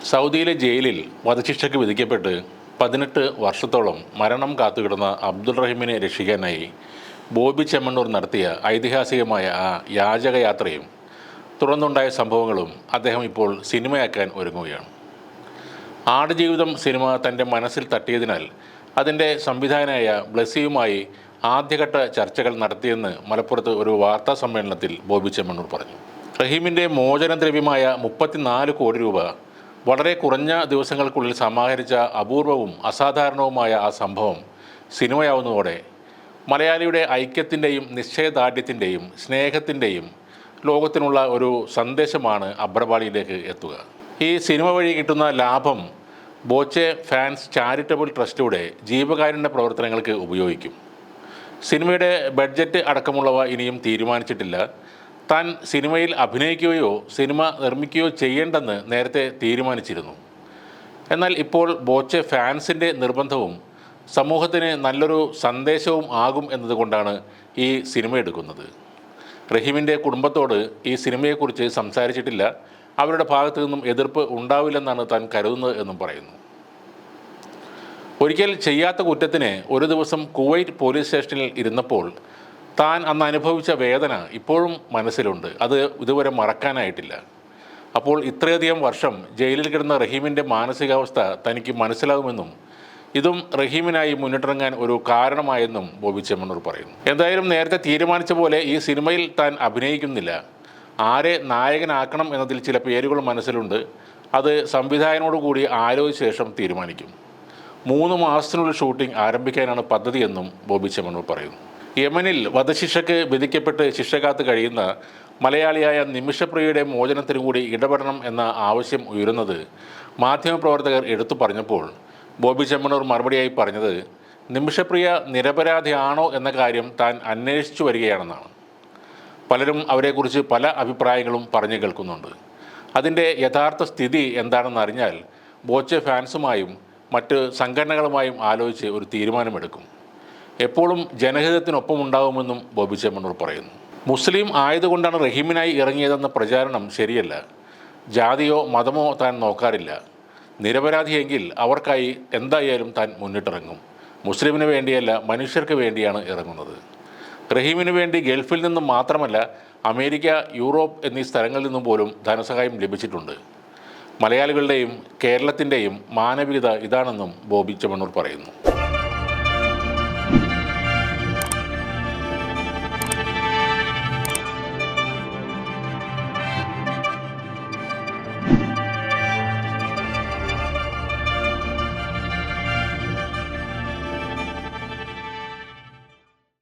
സൗദിയിലെ ജയിലിൽ വധശിക്ഷയ്ക്ക് വിധിക്കപ്പെട്ട് 18 വർഷത്തോളം മരണം കാത്തുകിടന്ന അബ്ദുൾ റഹീമിനെ രക്ഷിക്കാനായി ബോബി ചെമ്മണ്ണൂർ നടത്തിയ ഐതിഹാസികമായ ആ യാചകയാത്രയും തുടർന്നുണ്ടായ സംഭവങ്ങളും അദ്ദേഹം ഇപ്പോൾ സിനിമയാക്കാൻ ഒരുങ്ങുകയാണ്. ആടുജീവിതം സിനിമ തൻ്റെ മനസ്സിൽ തട്ടിയതിനാൽ അതിൻ്റെ സംവിധായകനായ ബ്ലസ്സിയുമായി ആദ്യഘട്ട ചർച്ചകൾ നടത്തിയെന്ന് മലപ്പുറത്ത് ഒരു വാർത്താ സമ്മേളനത്തിൽ ബോബി ചെമ്മണ്ണൂർ പറഞ്ഞു. റഹീമിൻ്റെ മോചനദ്രവ്യമായ 34 കോടി രൂപ വളരെ കുറഞ്ഞ ദിവസങ്ങൾക്കുള്ളിൽ സമാഹരിച്ച അപൂർവവും അസാധാരണവുമായ ആ സംഭവം സിനിമയാവുന്നതോടെ മലയാളിയുടെ ഐക്യത്തിൻ്റെയും നിശ്ചയദാർഢ്യത്തിൻ്റെയും സ്നേഹത്തിൻ്റെയും ലോകത്തിനുള്ള ഒരു സന്ദേശമാണ് അബ്രപാളിയിലേക്ക് എത്തുക. ഈ സിനിമ വഴി കിട്ടുന്ന ലാഭം ബോച്ചെ ഫാൻസ് ചാരിറ്റബിൾ ട്രസ്റ്റിലൂടെ ജീവകാരുണ്യ പ്രവർത്തനങ്ങൾക്ക് ഉപയോഗിക്കും. സിനിമയുടെ ബഡ്ജറ്റ് അടക്കമുള്ളവ ഇനിയും തീരുമാനിച്ചിട്ടില്ല. താൻ സിനിമയിൽ അഭിനയിക്കുകയോ സിനിമ നിർമ്മിക്കുകയോ ചെയ്യേണ്ടെന്ന് നേരത്തെ തീരുമാനിച്ചിരുന്നു. എന്നാൽ ഇപ്പോൾ ബോച്ചെ ഫാൻസിൻ്റെ നിർബന്ധവും സമൂഹത്തിന് നല്ലൊരു സന്ദേശവും ആകും എന്നതുകൊണ്ടാണ് ഈ സിനിമ എടുക്കുന്നത്. റഹീമിൻ്റെ കുടുംബത്തോട് ഈ സിനിമയെക്കുറിച്ച് സംസാരിച്ചിട്ടില്ല. അവരുടെ ഭാഗത്തു നിന്നും എതിർപ്പ് ഉണ്ടാവില്ലെന്നാണ് താൻ കരുതുന്നത് എന്നും പറയുന്നു. ഒരിക്കൽ ചെയ്യാത്ത കുറ്റത്തിന് ഒരു ദിവസം കുവൈറ്റ് പോലീസ് സ്റ്റേഷനിൽ ഇരുന്നപ്പോൾ താൻ അന്ന് അനുഭവിച്ച വേദന ഇപ്പോഴും മനസ്സിലുണ്ട്. അത് ഇതുവരെ മറക്കാനായിട്ടില്ല. അപ്പോൾ ഇത്രയധികം വർഷം ജയിലിൽ കിടന്ന റഹീമിൻ്റെ മാനസികാവസ്ഥ തനിക്ക് മനസ്സിലാകുമെന്നും ഇതും റഹീമിനായി മുന്നിട്ടിറങ്ങാൻ ഒരു കാരണമായെന്നും ബോബി ചെമ്മണ്ണൂർ പറയുന്നു. എന്തായാലും നേരത്തെ തീരുമാനിച്ച പോലെ ഈ സിനിമയിൽ താൻ അഭിനയിക്കുന്നില്ല. ആരെ നായകനാക്കണം എന്നതിൽ ചില പേരുകൾ മനസ്സിലുണ്ട്. അത് സംവിധായകനോട് കൂടി ആലോചിച്ച ശേഷം തീരുമാനിക്കും. 3 മാസത്തിനുള്ളിൽ ഷൂട്ടിംഗ് ആരംഭിക്കാനാണ് പദ്ധതിയെന്നും ബോബി ചെമ്മണ്ണൂർ പറയുന്നു. യമനിൽ വധശിക്ഷയ്ക്ക് വിധിക്കപ്പെട്ട് ശിക്ഷ കാത്ത് കഴിയുന്ന മലയാളിയായ നിമിഷപ്രിയയുടെ മോചനത്തിനു കൂടി ഇടപെടണം എന്ന ആവശ്യം ഉയരുന്നത് മാധ്യമപ്രവർത്തകർ എടുത്തു പറഞ്ഞപ്പോൾ ബോബി ചെമ്മണ്ണൂർ മറുപടിയായി പറഞ്ഞത് നിമിഷപ്രിയ നിരപരാധിയാണോ എന്ന കാര്യം താൻ അന്വേഷിച്ചു വരികയാണെന്നാണ്. പലരും അവരെക്കുറിച്ച് പല അഭിപ്രായങ്ങളും പറഞ്ഞു കേൾക്കുന്നുണ്ട്. അതിൻ്റെ യഥാർത്ഥ സ്ഥിതി എന്താണെന്ന് അറിഞ്ഞാൽ ബോച്ചെ ഫാൻസുമായും മറ്റ് സംഘടനകളുമായും ആലോചിച്ച് ഒരു തീരുമാനമെടുക്കും. എപ്പോഴും ജനഹിതത്തിനൊപ്പം ഉണ്ടാകുമെന്നും ബോബി ചെമ്മണ്ണൂർ പറയുന്നു. മുസ്ലിം ആയതുകൊണ്ടാണ് റഹീമിനായി ഇറങ്ങിയതെന്ന പ്രചാരണം ശരിയല്ല. ജാതിയോ മതമോ താൻ നോക്കാറില്ല. നിരപരാധിയെങ്കിൽ അവർക്കായി എന്തായാലും താൻ മുന്നിട്ടിറങ്ങും. മുസ്ലിമിന് വേണ്ടിയല്ല, മനുഷ്യർക്ക് വേണ്ടിയാണ് ഇറങ്ങുന്നത്. റഹീമിന് വേണ്ടി ഗൾഫിൽ നിന്നും മാത്രമല്ല അമേരിക്ക, യൂറോപ്പ് എന്നീ സ്ഥലങ്ങളിൽ നിന്നും പോലും ധനസഹായം ലഭിച്ചിട്ടുണ്ട്. മലയാളികളുടെയും കേരളത്തിൻ്റെയും മാനവികത ഇതാണെന്നും ബോബി ചെമ്മണ്ണൂർ പറയുന്നു.